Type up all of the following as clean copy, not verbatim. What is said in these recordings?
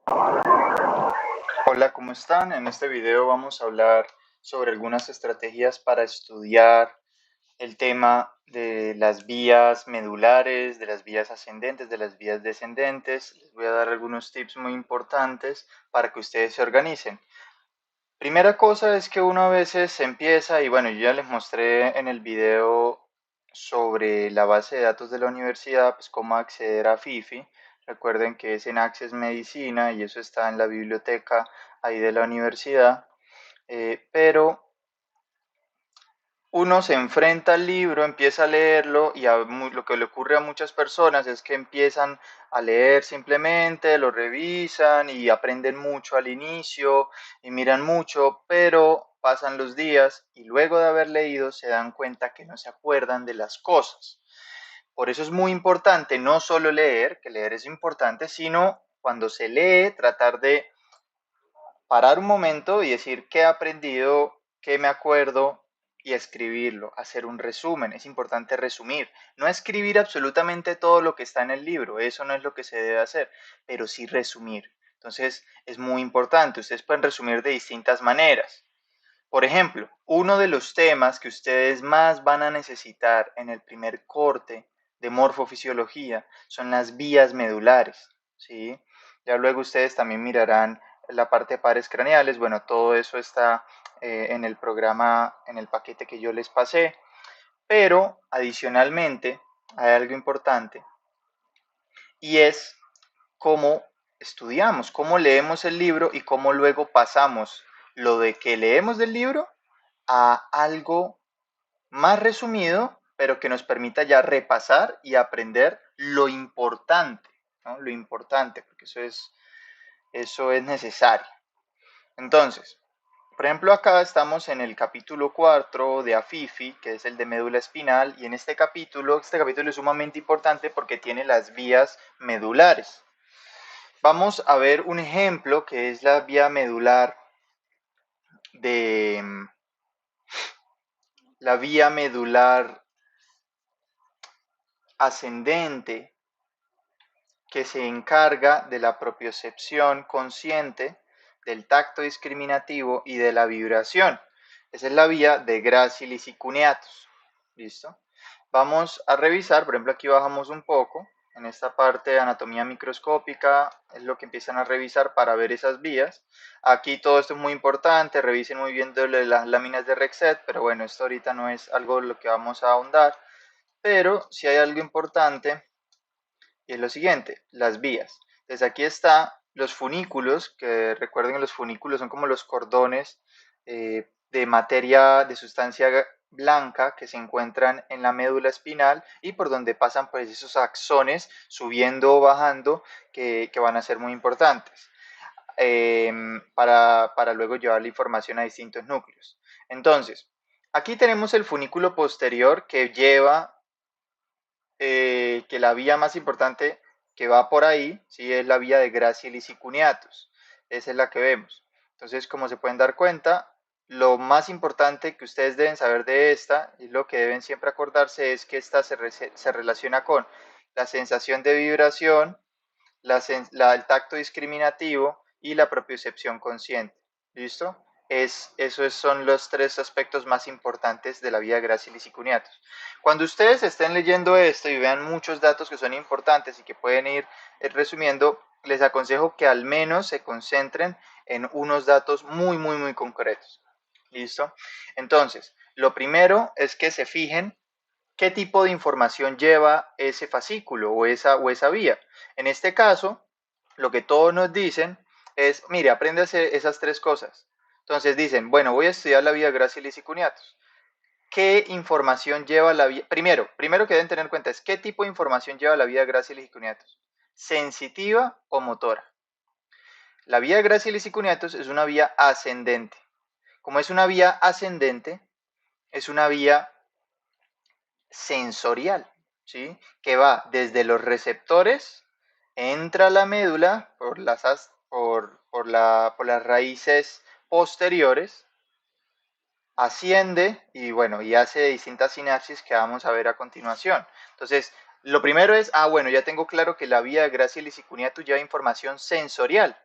Hola, ¿cómo están? En este video vamos a hablar sobre algunas estrategias para estudiar el tema de las vías medulares, de las vías ascendentes, de las vías descendentes. Les voy a dar algunos tips muy importantes para que ustedes se organicen. Primera cosa es que uno a veces empieza, y bueno, yo ya les mostré en el video sobre la base de datos de la universidad, pues cómo acceder a FIFI. Recuerden que es en Access Medicina y eso está en la biblioteca ahí de la universidad. Pero uno se enfrenta al libro, empieza a leerlo y lo que le ocurre a muchas personas es que empiezan a leer simplemente, lo revisan y aprenden mucho al inicio y miran mucho, pero pasan los días y luego de haber leído se dan cuenta que no se acuerdan de las cosas. Por eso es muy importante no solo leer, que leer es importante, sino cuando se lee tratar de parar un momento y decir qué he aprendido, qué me acuerdo y escribirlo, hacer un resumen. Es importante resumir, no escribir absolutamente todo lo que está en el libro, eso no es lo que se debe hacer, pero sí resumir. Entonces es muy importante, ustedes pueden resumir de distintas maneras. Por ejemplo, uno de los temas que ustedes más van a necesitar en el primer corte de morfofisiología son las vías medulares, ¿sí? Ya luego ustedes también mirarán la parte de pares craneales, bueno, todo eso está en el programa, en el paquete que yo les pasé, pero adicionalmente hay algo importante y es cómo estudiamos, cómo leemos el libro y cómo luego pasamos lo de que leemos del libro a algo más resumido, pero que nos permita ya repasar y aprender lo importante, ¿no? Lo importante, porque eso es necesario. Entonces, por ejemplo, acá estamos en el capítulo 4 de AFIFI, que es el de médula espinal, y en este capítulo es sumamente importante porque tiene las vías medulares. Vamos a ver un ejemplo que es la vía medular de la vía medular ascendente, que se encarga de la propiocepción consciente, del tacto discriminativo y de la vibración. Esa es la vía de Gracilis y cuneatus. ¿Listo? Vamos a revisar, por ejemplo, aquí bajamos un poco, en esta parte de anatomía microscópica es lo que empiezan a revisar para ver esas vías. Aquí todo esto es muy importante, revisen muy bien las láminas de Rexet, pero bueno, esto ahorita no es algo en lo que vamos a ahondar, pero si hay algo importante y es lo siguiente, las vías. Entonces aquí está los funículos, que recuerden que los funículos son como los cordones de materia, de sustancia blanca que se encuentran en la médula espinal y por donde pasan pues esos axones subiendo o bajando que van a ser muy importantes para luego llevar la información a distintos núcleos. Entonces, aquí tenemos el funículo posterior que lleva que la vía más importante que va por ahí, ¿sí? Es la vía de Gracilis y cuneatus. Esa es la que vemos. Entonces, como se pueden dar cuenta, lo más importante que ustedes deben saber de esta, y lo que deben siempre acordarse, es que esta se relaciona con la sensación de vibración, el tacto discriminativo y la propiocepción consciente. ¿Listo? Esos son los tres aspectos más importantes de la vía Gracilis y cuneatus. Cuando ustedes estén leyendo esto y vean muchos datos que son importantes y que pueden ir resumiendo, les aconsejo que al menos se concentren en unos datos muy concretos. ¿Listo? Entonces, lo primero es que se fijen qué tipo de información lleva ese fascículo o esa vía. En este caso, lo que todos nos dicen es, mire, aprende a hacer esas tres cosas. Entonces dicen, bueno, voy a estudiar la vía Gracilis y cuneatus. ¿Qué información lleva la vía? Primero que deben tener en cuenta es qué tipo de información lleva la vía Gracilis y cuneatus. ¿Sensitiva o motora? La vía Gracilis y cuneatus es una vía ascendente. Como es una vía ascendente, es una vía sensorial, ¿sí? Que va desde los receptores, entra a la médula por las raíces posteriores, asciende y bueno, y hace distintas sinapsis que vamos a ver a continuación. Entonces, lo primero es, bueno, ya tengo claro que la vía de Gracilis y cuneatus lleva información sensorial.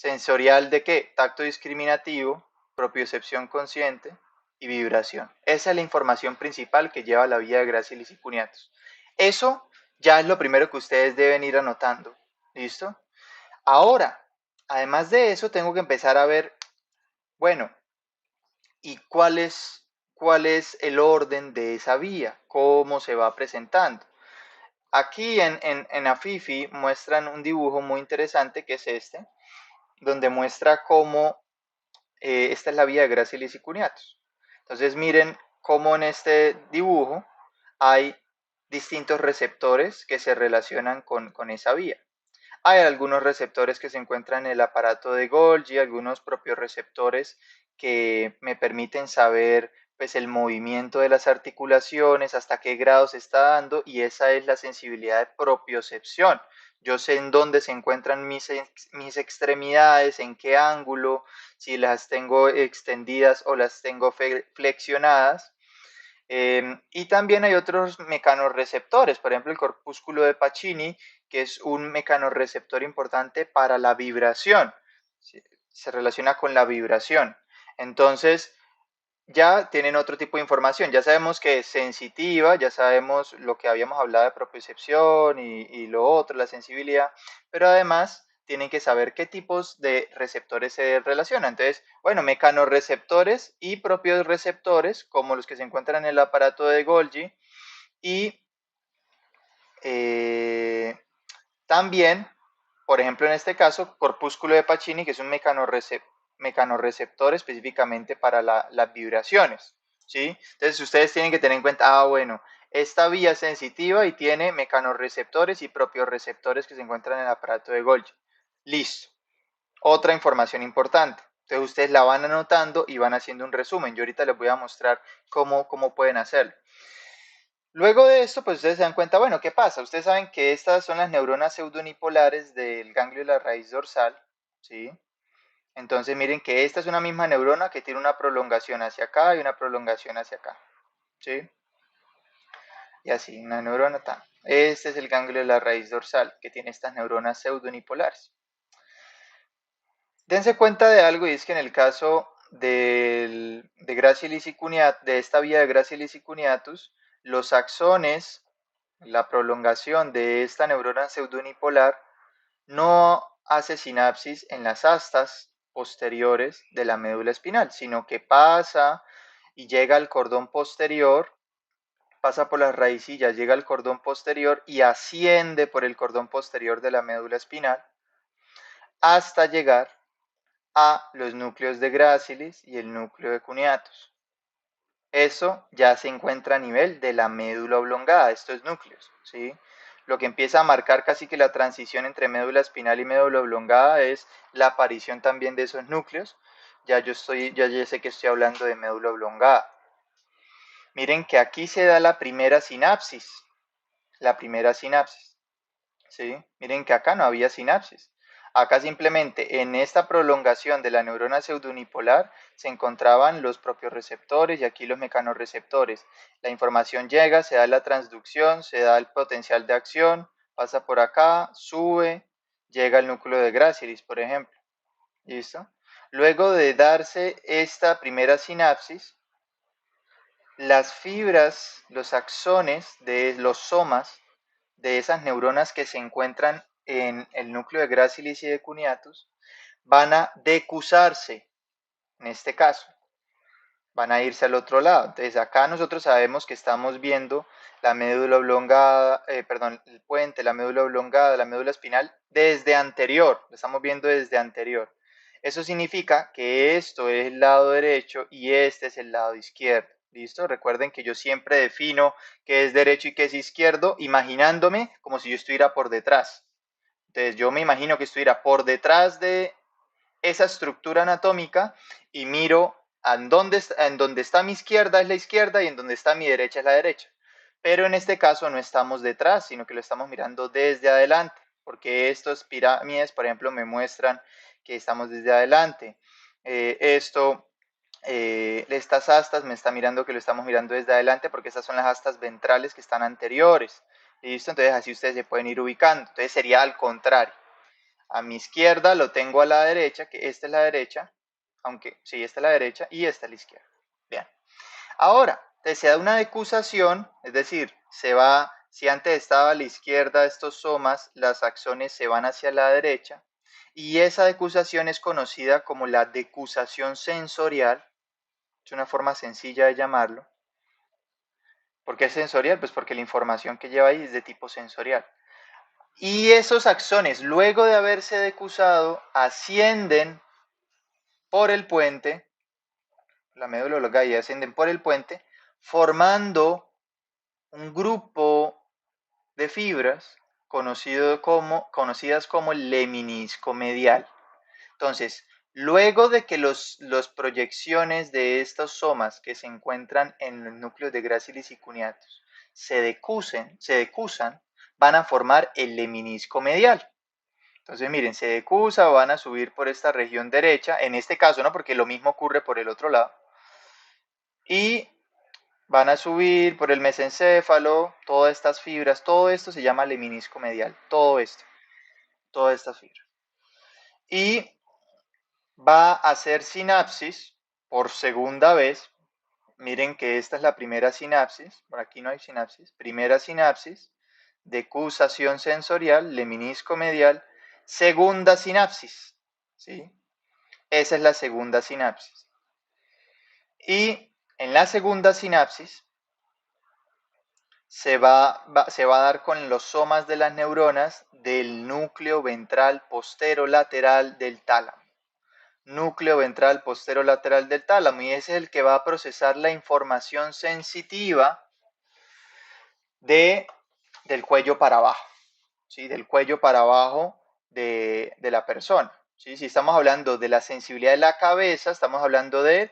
Sensorial ¿de qué? Tacto discriminativo, propiocepción consciente y vibración. Esa es la información principal que lleva la vía de Gracielis y Cuniatus. Eso ya es lo primero que ustedes deben ir anotando. ¿Listo? Ahora, además de eso, tengo que empezar a ver, bueno, ¿y cuál es el orden de esa vía? ¿Cómo se va presentando? Aquí en Afifi muestran un dibujo muy interesante que es este, donde muestra cómo esta es la vía de Gracielis y Cuniatus. Entonces miren cómo en este dibujo hay distintos receptores que se relacionan con esa vía. Hay algunos receptores que se encuentran en el aparato de Golgi, algunos propios receptores que me permiten saber pues el movimiento de las articulaciones, hasta qué grado se está dando, y esa es la sensibilidad de propiocepción. Yo sé en dónde se encuentran mis extremidades, en qué ángulo, si las tengo extendidas o las tengo flexionadas. Y también hay otros mecanorreceptores, por ejemplo el corpúsculo de Pacini, que es un mecanorreceptor importante para la vibración, se relaciona con la vibración. Entonces, ya tienen otro tipo de información. Ya sabemos que es sensitiva, ya sabemos lo que habíamos hablado de propiocepción y lo otro, la sensibilidad, pero además tienen que saber qué tipos de receptores se relacionan. Entonces, bueno, mecanorreceptores y propios receptores, como los que se encuentran en el aparato de Golgi, y también, por ejemplo, en este caso, corpúsculo de Pacini, que es un mecanorreceptor específicamente para las vibraciones, ¿sí? Entonces, ustedes tienen que tener en cuenta, bueno, esta vía es sensitiva y tiene mecanorreceptores y propios receptores que se encuentran en el aparato de Golgi. Listo. Otra información importante. Entonces, ustedes la van anotando y van haciendo un resumen. Yo ahorita les voy a mostrar cómo pueden hacerlo. Luego de esto, pues ustedes se dan cuenta, bueno, ¿qué pasa? Ustedes saben que estas son las neuronas pseudonipolares del ganglio de la raíz dorsal, ¿sí? Entonces miren que esta es una misma neurona que tiene una prolongación hacia acá y una prolongación hacia acá, ¿sí? Y así, una neurona tan. Este es el ganglio de la raíz dorsal que tiene estas neuronas pseudonipolares. Dense cuenta de algo, y es que en el caso de Gracielis y Cuniatus, de esta vía de Gracielis y Cuniatus, los axones, la prolongación de esta neurona pseudonipolar, no hace sinapsis en las astas posteriores de la médula espinal, sino que pasa y llega al cordón posterior, pasa por las raicillas, llega al cordón posterior y asciende por el cordón posterior de la médula espinal hasta llegar a los núcleos de Gracielis y el núcleo de Cuniatus. Eso ya se encuentra a nivel de la médula oblongada, estos núcleos, ¿sí? Lo que empieza a marcar casi que la transición entre médula espinal y médula oblongada es la aparición también de esos núcleos. Ya sé que estoy hablando de médula oblongada. Miren que aquí se da la primera sinapsis, ¿sí? Miren que acá no había sinapsis. Acá simplemente en esta prolongación de la neurona pseudonipolar se encontraban los propios receptores y aquí los mecanorreceptores. La información llega, se da la transducción, se da el potencial de acción, pasa por acá, sube, llega al núcleo de Gracielis, por ejemplo. ¿Listo? Luego de darse esta primera sinapsis, las fibras, los axones de los somas de esas neuronas que se encuentran en el núcleo de Gracielis y de Cuniatus van a decusarse, en este caso, van a irse al otro lado. Entonces acá nosotros sabemos que estamos viendo la médula oblongada, el puente, la médula oblongada, la médula espinal desde anterior, lo estamos viendo desde anterior. Eso significa que esto es el lado derecho y este es el lado izquierdo. ¿Listo? Recuerden que yo siempre defino qué es derecho y qué es izquierdo, imaginándome como si yo estuviera por detrás. Entonces yo me imagino que estuviera por detrás de esa estructura anatómica y miro en donde está mi izquierda es la izquierda y en donde está mi derecha es la derecha. Pero en este caso no estamos detrás, sino que lo estamos mirando desde adelante, porque estas pirámides, por ejemplo, me muestran que estamos desde adelante. Estas astas me está mirando que lo estamos mirando desde adelante porque estas son las astas ventrales que están anteriores. ¿Listo? Entonces así ustedes se pueden ir ubicando. Entonces sería al contrario. A mi izquierda lo tengo a la derecha, que esta es la derecha, aunque sí, esta es la derecha y esta es la izquierda. Bien. Ahora, se da una decusación, es decir, si antes estaba a la izquierda estos somas, las axones se van hacia la derecha, y esa decusación es conocida como la decusación sensorial, es una forma sencilla de llamarlo. ¿Por qué es sensorial? Pues porque la información que lleva ahí es de tipo sensorial. Y esos axones, luego de haberse decusado, ascienden por el puente, la médula ósea, y ascienden por el puente, formando un grupo de fibras conocidas como el leminisco medial. Entonces, luego de que las proyecciones de estos somas que se encuentran en los núcleos de Gracilis y cuneatus se decusan, van a formar el leminisco medial. Entonces, miren, se decusa, van a subir por esta región derecha, en este caso, ¿no? Porque lo mismo ocurre por el otro lado. Y van a subir por el mesencéfalo, todas estas fibras, todo esto se llama leminisco medial, todo esto, todas estas fibras. Y va a hacer sinapsis por segunda vez. Miren que esta es la primera sinapsis, por aquí no hay sinapsis, primera sinapsis, decusación sensorial, leminisco medial, segunda sinapsis, ¿sí? Esa es la segunda sinapsis. Y en la segunda sinapsis se va a dar con los somas de las neuronas del núcleo ventral posterolateral del tálamo. Núcleo ventral posterolateral del tálamo, y ese es el que va a procesar la información sensitiva del cuello para abajo, ¿sí? Del cuello para abajo de la persona. ¿Sí? Si estamos hablando de la sensibilidad de la cabeza, estamos hablando del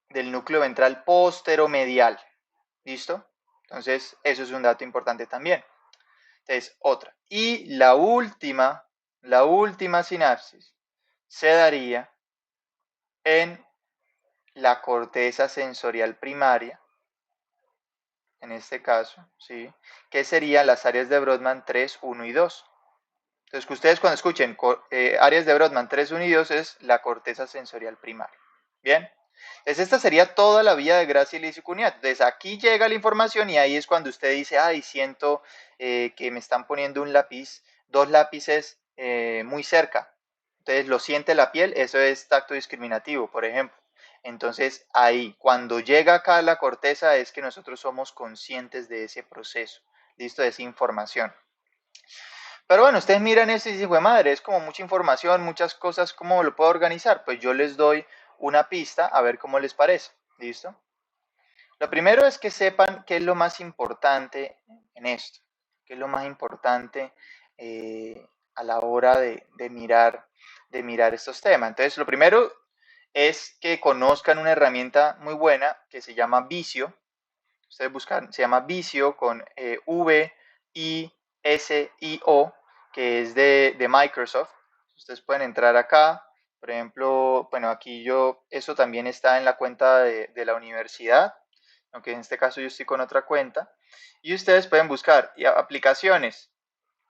núcleo ventral posteromedial. ¿Listo? Entonces, eso es un dato importante también. Entonces, otra. Y la última sinapsis se daría en la corteza sensorial primaria, en este caso, ¿sí? Que serían las áreas de Brodmann 3, 1 y 2. Entonces, que ustedes cuando escuchen áreas de Brodmann 3, 1 y 2 es la corteza sensorial primaria. ¿Bien? Entonces, esta sería toda la vía de Gracilis y cuneatus. Entonces, aquí llega la información y ahí es cuando usted dice, ay, siento que me están poniendo un lápiz, dos lápices muy cerca. Entonces, lo siente la piel, eso es tacto discriminativo, por ejemplo. Entonces, ahí, cuando llega acá a la corteza, es que nosotros somos conscientes de ese proceso, listo, de esa información. Pero bueno, ustedes miran esto y dicen, güey, madre, es como mucha información, muchas cosas, ¿cómo lo puedo organizar? Pues yo les doy una pista a ver cómo les parece, ¿listo? Lo primero es que sepan qué es lo más importante en esto, qué es lo más importante a la hora de mirar estos temas. Entonces, lo primero es que conozcan una herramienta muy buena que se llama Visio. Ustedes buscan, se llama Visio con V-I-S-I-O, que es de Microsoft. Ustedes pueden entrar acá, por ejemplo, bueno, aquí eso también está en la cuenta de la universidad, aunque en este caso yo estoy con otra cuenta, y ustedes pueden buscar aplicaciones,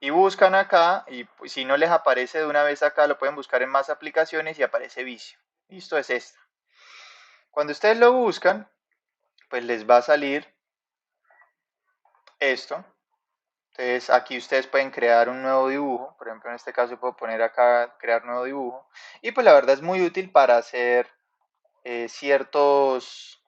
y buscan acá, y si no les aparece de una vez acá, lo pueden buscar en más aplicaciones y aparece Visio. Listo, es esta. Cuando ustedes lo buscan, pues les va a salir esto. Entonces aquí ustedes pueden crear un nuevo dibujo, por ejemplo en este caso puedo poner acá crear nuevo dibujo, y pues la verdad es muy útil para hacer ciertos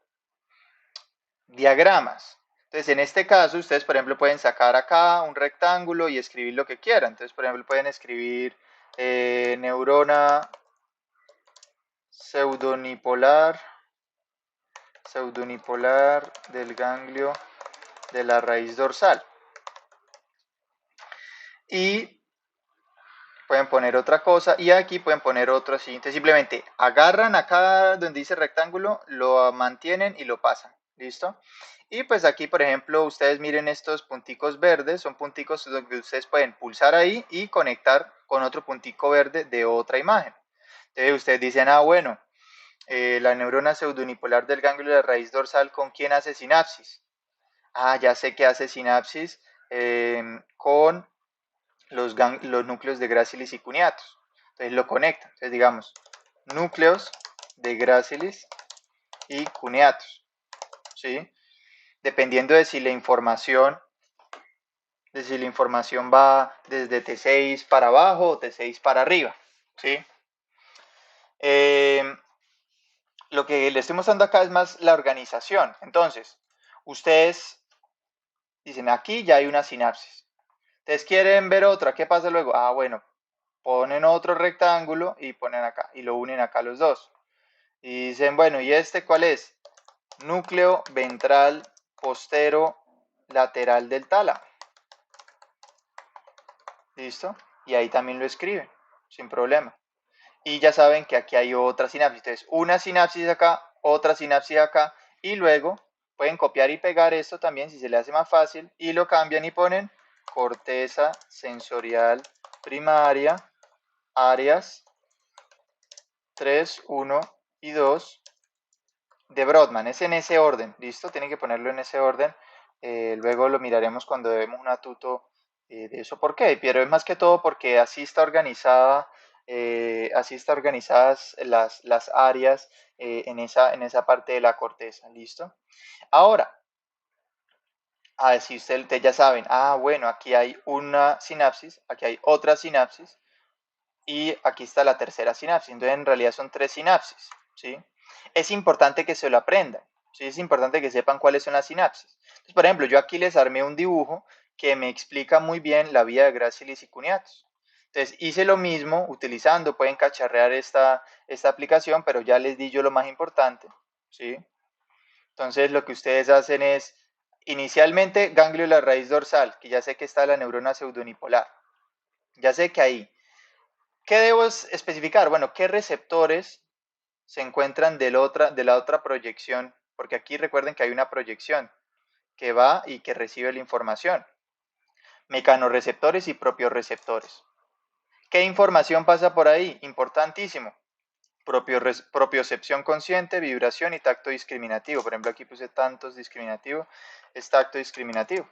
diagramas. Entonces en este caso ustedes por ejemplo pueden sacar acá un rectángulo y escribir lo que quieran. Entonces por ejemplo pueden escribir neurona pseudonipolar del ganglio de la raíz dorsal. Y pueden poner otra cosa y aquí pueden poner otro así. Entonces simplemente agarran acá donde dice rectángulo, lo mantienen y lo pasan. ¿Listo? Y pues aquí, por ejemplo, ustedes miren estos punticos verdes, son punticos donde ustedes pueden pulsar ahí y conectar con otro puntico verde de otra imagen. Entonces ustedes dicen, ah, bueno, la neurona pseudonipolar del ganglio de la raíz dorsal, ¿con quién hace sinapsis? Ah, ya sé que hace sinapsis con los núcleos de Gracilis y Cuneatus. Entonces lo conectan. Entonces digamos, núcleos de Gracilis y Cuneatus, ¿sí? Dependiendo de si la información va desde T6 para abajo o T6 para arriba, ¿sí? Lo que le estoy mostrando acá es más la organización. Entonces, ustedes dicen, aquí ya hay una sinapsis. Ustedes quieren ver otra, ¿qué pasa luego? Ah, bueno, ponen otro rectángulo y ponen acá, y lo unen acá los dos. Y dicen, bueno, ¿y este cuál es? Núcleo ventral postero lateral del tálamo. ¿Listo? Y ahí también lo escriben, sin problema. Y ya saben que aquí hay otra sinapsis. Entonces, una sinapsis acá, otra sinapsis acá, y luego pueden copiar y pegar esto también si se les hace más fácil, y lo cambian y ponen corteza sensorial primaria, áreas 3, 1 y 2 de Brodmann. Es en ese orden, ¿listo? Tienen que ponerlo en ese orden. Luego lo miraremos cuando demos una tuto de eso. ¿Por qué? Pero es más que todo porque así está organizada, así están organizadas las áreas en esa parte de la corteza, ¿listo? Ahora, si ustedes ya saben, bueno, aquí hay una sinapsis, aquí hay otra sinapsis, y aquí está la tercera sinapsis. Entonces, en realidad son 3 sinapsis, ¿sí? Es importante que se lo aprendan, ¿sí? Es importante que sepan cuáles son las sinapsis. Entonces, por ejemplo, yo aquí les armé un dibujo que me explica muy bien la vía de Gracilis y Cuneatus. Entonces, hice lo mismo utilizando, pueden cacharrear esta aplicación, pero ya les di yo lo más importante, ¿sí? Entonces, lo que ustedes hacen es, inicialmente, ganglio de la raíz dorsal, que ya sé que está la neurona pseudonipolar. Ya sé que ahí. ¿Qué debo especificar? Bueno, ¿qué receptores se encuentran de la otra proyección? Porque aquí recuerden que hay una proyección que va y que recibe la información. Mecanorreceptores y propioreceptores. ¿Qué información pasa por ahí? Importantísimo. Propiocepción consciente, vibración y tacto discriminativo. Por ejemplo, aquí puse tantos discriminativo, es tacto discriminativo.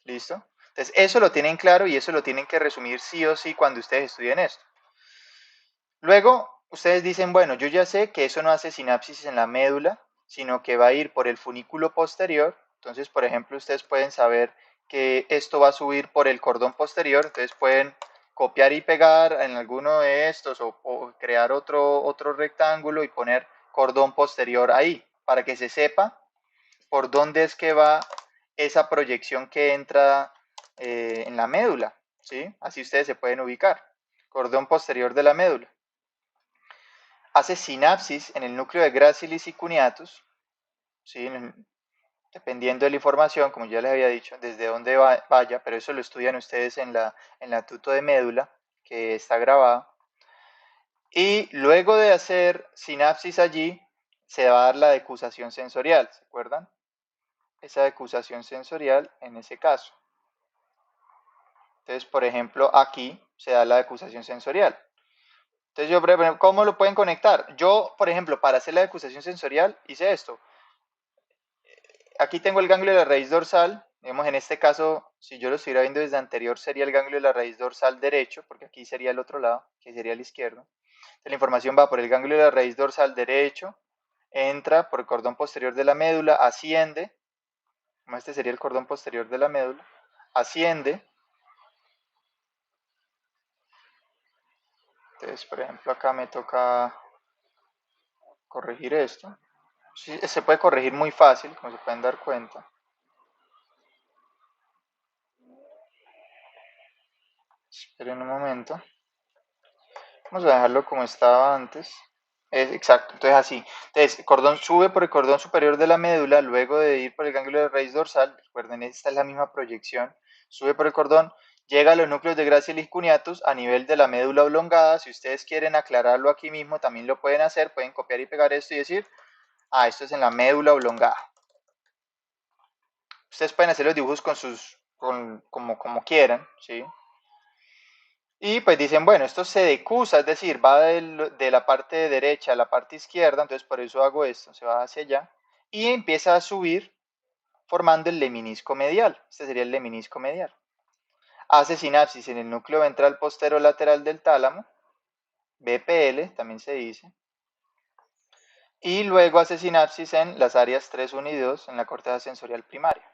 ¿Listo? Entonces, eso lo tienen claro y eso lo tienen que resumir sí o sí cuando ustedes estudien esto. Luego, ustedes dicen, bueno, yo ya sé que eso no hace sinapsis en la médula, sino que va a ir por el funículo posterior. Entonces, por ejemplo, ustedes pueden saber que esto va a subir por el cordón posterior. Entonces, pueden copiar y pegar en alguno de estos o crear otro rectángulo y poner cordón posterior ahí, para que se sepa por dónde es que va esa proyección que entra en la médula, ¿sí? Así ustedes se pueden ubicar. Cordón posterior de la médula. Hace sinapsis en el núcleo de Gracilis y Cuneatus, ¿sí? Dependiendo de la información, como ya les había dicho, desde dónde vaya, pero eso lo estudian ustedes en la tuto de médula, que está grabada. Y luego de hacer sinapsis allí, se va a dar la decusación sensorial, ¿se acuerdan? Esa decusación sensorial en ese caso. Entonces, por ejemplo, aquí se da la decusación sensorial. Entonces, ¿cómo lo pueden conectar? Yo, por ejemplo, para hacer la decusación sensorial, hice esto. Aquí tengo el ganglio de la raíz dorsal. Digamos, en este caso, si yo lo estuviera viendo desde anterior, sería el ganglio de la raíz dorsal derecho, porque aquí sería el otro lado, que sería el izquierdo. Entonces, la información va por el ganglio de la raíz dorsal derecho, entra por el cordón posterior de la médula, asciende, como este sería el cordón posterior de la médula, asciende. Entonces, por ejemplo, acá me toca corregir esto. Sí, se puede corregir muy fácil, como se pueden dar cuenta. Esperen un momento. Vamos a dejarlo como estaba antes. Exacto, entonces así. Entonces, cordón sube por el cordón superior de la médula, luego de ir por el ganglio de raíz dorsal, recuerden, esta es la misma proyección, sube por el cordón, llega a los núcleos de Gracilis cuneatus a nivel de la médula oblongada. Si ustedes quieren aclararlo aquí mismo, también lo pueden hacer, pueden copiar y pegar esto y decir, esto es en la médula oblongada. Ustedes pueden hacer los dibujos como quieran, ¿sí? Y pues dicen, bueno, esto se decusa, es decir, va de la parte derecha a la parte izquierda, entonces por eso hago esto, se va hacia allá, y empieza a subir formando el leminisco medial. Este sería el leminisco medial. hace sinapsis en el núcleo ventral posterolateral del tálamo, BPL también se dice, y luego hace sinapsis en las áreas 3, 1 y 2 en la corteza sensorial primaria,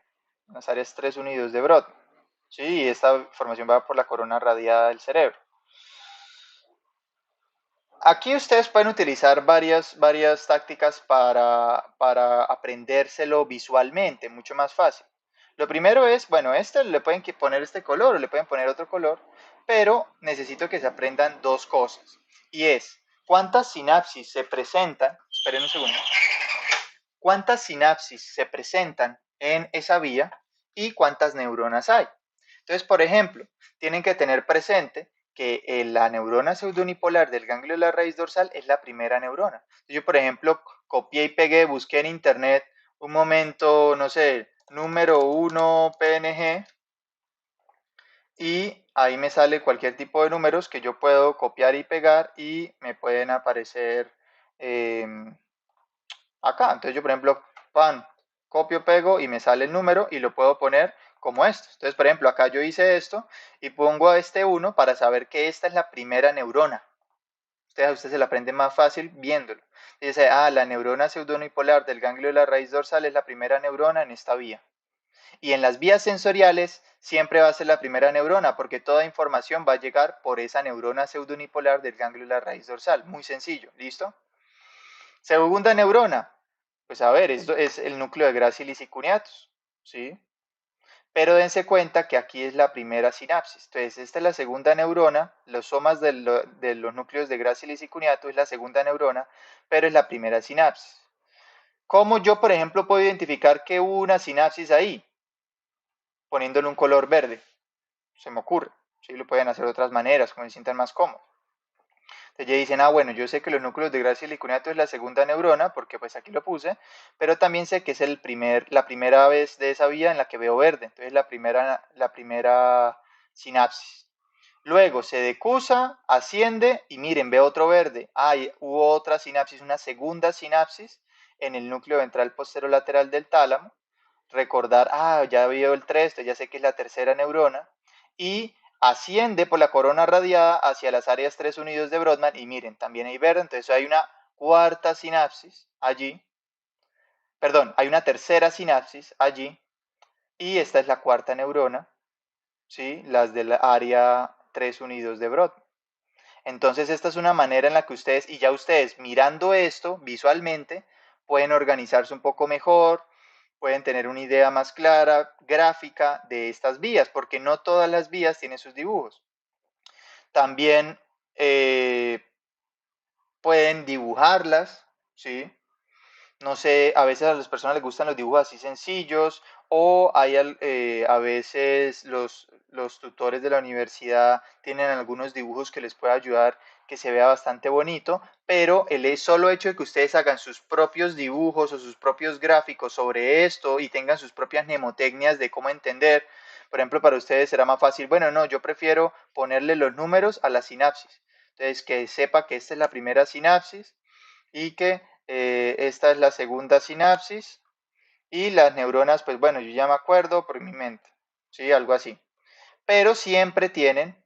en las áreas 3, 1 y 2 de Brodmann. Sí, y esta información va por la corona radiada del cerebro. Aquí ustedes pueden utilizar varias tácticas para aprendérselo visualmente, mucho más fácil. Lo primero es, bueno, le pueden poner este color o le pueden poner otro color, pero necesito que se aprendan dos cosas. Y es, ¿cuántas sinapsis se presentan? Esperen un segundo. ¿Cuántas sinapsis se presentan en esa vía y cuántas neuronas hay? Entonces, por ejemplo, tienen que tener presente que la neurona pseudonipolar del ganglio de la raíz dorsal es la primera neurona. Yo, por ejemplo, copié y pegué, busqué en internet un momento, no sé, número 1 PNG, y ahí me sale cualquier tipo de números que yo puedo copiar y pegar y me pueden aparecer acá. Entonces yo, por ejemplo, copio, pego y me sale el número y lo puedo poner como esto. Entonces, por ejemplo, acá yo hice esto y pongo a este 1 para saber que esta es la primera neurona. A usted se la aprende más fácil viéndolo. Dice, la neurona pseudonipolar del ganglio de la raíz dorsal es la primera neurona en esta vía. Y en las vías sensoriales siempre va a ser la primera neurona, porque toda información va a llegar por esa neurona pseudonipolar del ganglio de la raíz dorsal. Muy sencillo, ¿listo? Segunda neurona, pues a ver, esto es el núcleo de Gracilis y cuneatus, ¿sí? Pero dense cuenta que aquí es la primera sinapsis. Entonces, esta es la segunda neurona, los somas de los núcleos de Gracilis y cuneatus es la segunda neurona, pero es la primera sinapsis. ¿Cómo yo, por ejemplo, puedo identificar que hubo una sinapsis ahí? Poniéndole un color verde. Se me ocurre. Sí, lo pueden hacer de otras maneras, como se sientan más cómodos. Entonces ya dicen, bueno, yo sé que los núcleos de Gracilis y cuneatus es la segunda neurona, porque pues aquí lo puse, pero también sé que es la primera vez de esa vía en la que veo verde. Entonces la primera sinapsis. Luego se decusa, asciende y miren, veo otro verde. Hubo otra sinapsis, una segunda sinapsis en el núcleo ventral posterolateral del tálamo. Recordar, ya veo el 3, ya sé que es la tercera neurona. Y asciende por la corona radiada hacia las áreas 3, 1 y 2 de Brodmann. Y miren, también hay verde, entonces hay una cuarta sinapsis allí. Perdón, hay una tercera sinapsis allí. Y esta es la cuarta neurona, ¿sí? Las del área 3, 1 y 2 de Brodmann. Entonces esta es una manera en la que ustedes mirando esto visualmente pueden organizarse un poco mejor, pueden tener una idea más clara, gráfica de estas vías, porque no todas las vías tienen sus dibujos. También pueden dibujarlas, ¿sí? No sé, a veces a las personas les gustan los dibujos así sencillos, o hay a veces los tutores de la universidad tienen algunos dibujos que les puede ayudar que se vea bastante bonito, pero el solo hecho de que ustedes hagan sus propios dibujos o sus propios gráficos sobre esto y tengan sus propias mnemotecnias de cómo entender, por ejemplo, para ustedes será más fácil, bueno, no, yo prefiero ponerle los números a la sinapsis. Entonces, que sepa que esta es la primera sinapsis y que esta es la segunda sinapsis y las neuronas, pues bueno, yo ya me acuerdo por mi mente, ¿sí? Algo así. Pero siempre tienen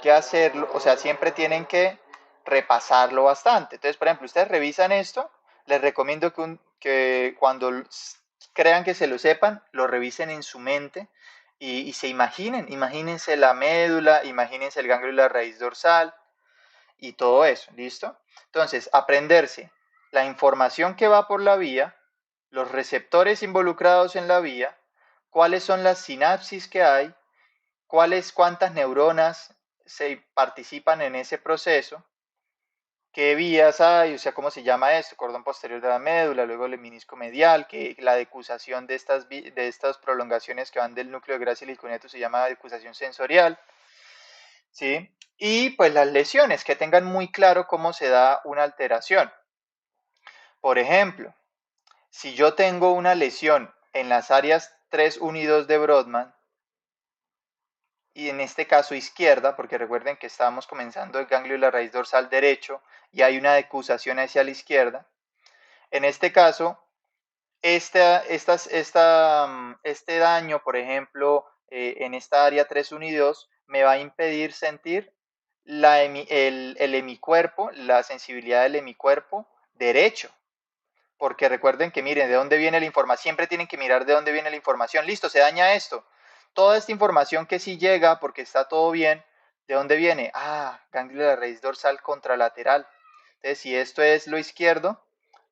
que hacerlo, o sea, siempre tienen que repasarlo bastante. Entonces, por ejemplo, ustedes revisan esto, les recomiendo que cuando crean que se lo sepan, lo revisen en su mente y se imagínense la médula, imagínense el ganglio de la raíz dorsal y todo eso, ¿listo? Entonces, aprenderse la información que va por la vía, los receptores involucrados en la vía, cuáles son las sinapsis que hay, cuántas neuronas se participan en ese proceso, qué vías hay, o sea, cómo se llama esto, cordón posterior de la médula, luego el menisco medial, que la decusación de estas prolongaciones que van del núcleo de Gracilis y cuneatus se llama decusación sensorial, ¿sí? Y pues las lesiones, que tengan muy claro cómo se da una alteración. Por ejemplo, si yo tengo una lesión en las áreas 3, 1 y 2 de Brodmann, y en este caso izquierda, porque recuerden que estábamos comenzando el ganglio de la raíz dorsal derecho y hay una decusación hacia la izquierda, en este caso, este daño, por ejemplo, en esta área 3, 1 y 2, me va a impedir sentir el hemicuerpo, la sensibilidad del hemicuerpo derecho. Porque recuerden que miren de dónde viene la información, siempre tienen que mirar de dónde viene la información. Listo, se daña esto. Toda esta información que sí llega porque está todo bien, ¿de dónde viene? Ah, ganglio de la raíz dorsal contralateral. Entonces, si esto es lo izquierdo,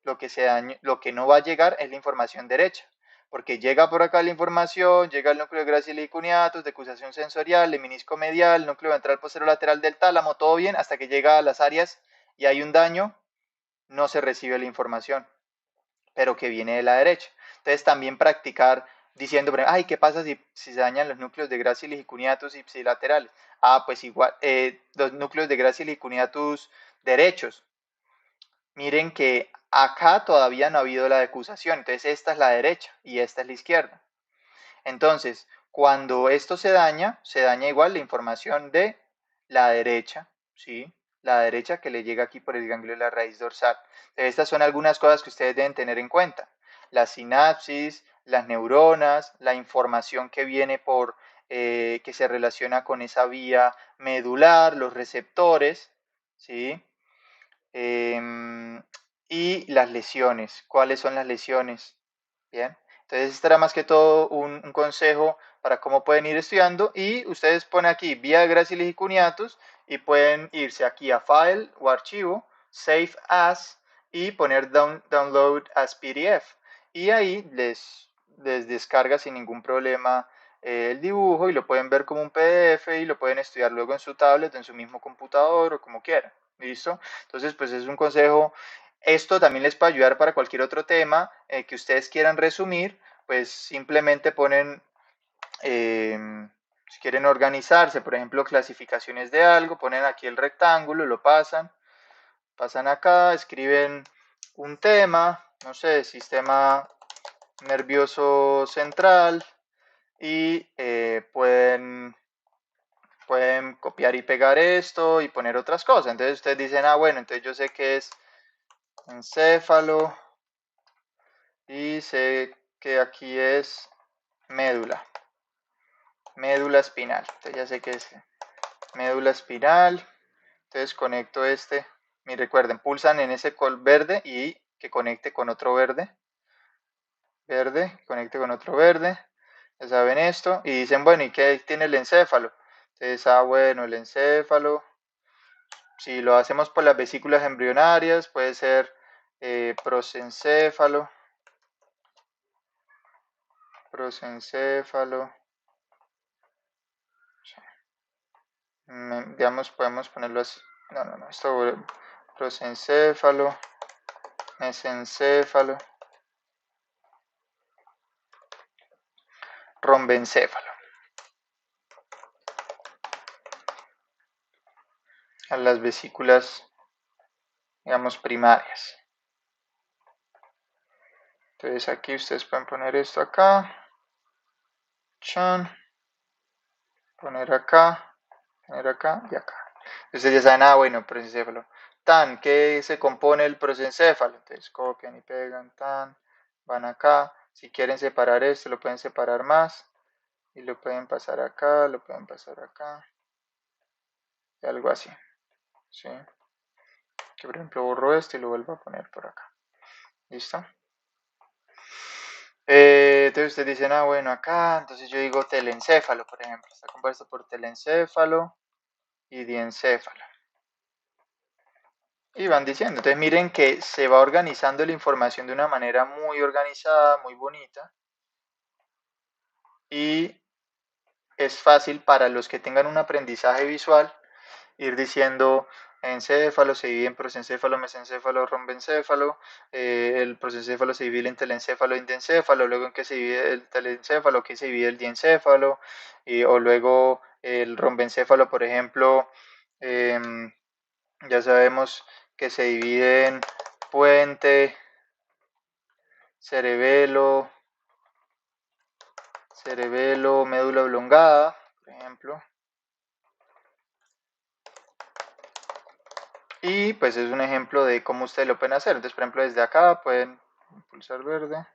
lo que no va a llegar es la información derecha. Porque llega por acá la información, llega el núcleo de Gracili cuneatus, decusación sensorial, el menisco medial, núcleo ventral posterolateral del tálamo, todo bien, hasta que llega a las áreas y hay un daño, no se recibe la información, pero que viene de la derecha. Entonces también practicar diciendo, ay, ¿qué pasa si se dañan los núcleos de Gracili y cuneatus ipsilaterales? Ah, pues igual, los núcleos de Gracili y cuneatus derechos. Miren que acá todavía no ha habido la decusación, entonces esta es la derecha y esta es la izquierda. Entonces, cuando esto se daña igual la información de la derecha, ¿sí? La derecha que le llega aquí por el ganglio de la raíz dorsal. Estas son algunas cosas que ustedes deben tener en cuenta. La sinapsis, las neuronas, la información que viene que se relaciona con esa vía medular, los receptores, ¿sí? Y las lesiones. ¿Cuáles son las lesiones? Bien. Entonces, este era más que todo un consejo para cómo pueden ir estudiando. Y ustedes ponen aquí vía Gracili y cuneatus y pueden irse aquí a File o Archivo, Save As y poner Download as PDF. Y ahí les descarga sin ningún problema el dibujo y lo pueden ver como un PDF y lo pueden estudiar luego en su tablet, en su mismo computador o como quieran. ¿Listo? Entonces, pues es un consejo. Esto también les puede ayudar para cualquier otro tema que ustedes quieran resumir, pues simplemente ponen, si quieren organizarse, por ejemplo, clasificaciones de algo, ponen aquí el rectángulo, lo pasan acá, escriben un tema, no sé, sistema nervioso central y pueden copiar y pegar esto y poner otras cosas. Entonces ustedes dicen, ah, bueno, entonces yo sé que es encéfalo y sé que aquí es médula espinal. Entonces ya sé que es médula espinal. Entonces conecto este. Y recuerden, pulsan en ese verde y que conecte con otro verde. Conecte con otro verde. Ya saben esto. Y dicen, bueno, ¿y qué tiene el encéfalo? Entonces, ah, bueno, el encéfalo. Si lo hacemos por las vesículas embrionarias, puede ser prosencéfalo. Digamos, podemos ponerlo así. No, esto prosencéfalo, mesencéfalo, rombencéfalo. A las vesículas, digamos, primarias. Entonces aquí ustedes pueden poner esto acá, poner acá y acá. Entonces ya saben, ah, bueno, prosencéfalo. ¿Qué se compone el prosencéfalo? Entonces copian y pegan, van acá. Si quieren separar esto, lo pueden separar más. Y lo pueden pasar acá, lo pueden pasar acá. Y algo así. ¿Sí? Que por ejemplo borro esto y lo vuelvo a poner por acá. ¿Listo? Entonces ustedes dicen, ah, bueno, acá, entonces yo digo telencéfalo, por ejemplo. Está compuesto por telencéfalo y diencéfalo. Y van diciendo, entonces miren que se va organizando la información de una manera muy organizada, muy bonita. Y es fácil para los que tengan un aprendizaje visual ir diciendo encéfalo se divide en prosencéfalo, mesencéfalo, rombencéfalo, el prosencéfalo se divide en telencéfalo y diencéfalo, luego en qué se divide el telencéfalo, qué se divide el diencéfalo, o luego el rombencéfalo, por ejemplo, ya sabemos que se divide en puente, cerebelo, médula oblongada, por ejemplo. Y pues es un ejemplo de cómo ustedes lo pueden hacer. Entonces, por ejemplo, desde acá pueden pulsar verde.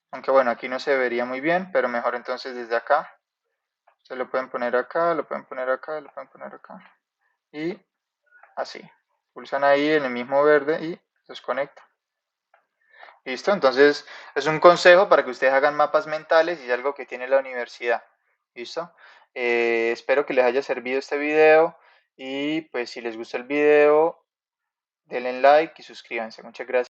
Aunque bueno, aquí no se vería muy bien, pero mejor entonces desde acá. Se lo pueden poner acá, lo pueden poner acá, lo pueden poner acá. Y así. Pulsan ahí en el mismo verde y desconecta. ¿Listo? Entonces, es un consejo para que ustedes hagan mapas mentales y es algo que tiene la universidad. ¿Listo? Espero que les haya servido este video y pues si les gusta el video, denle like y suscríbanse. Muchas gracias.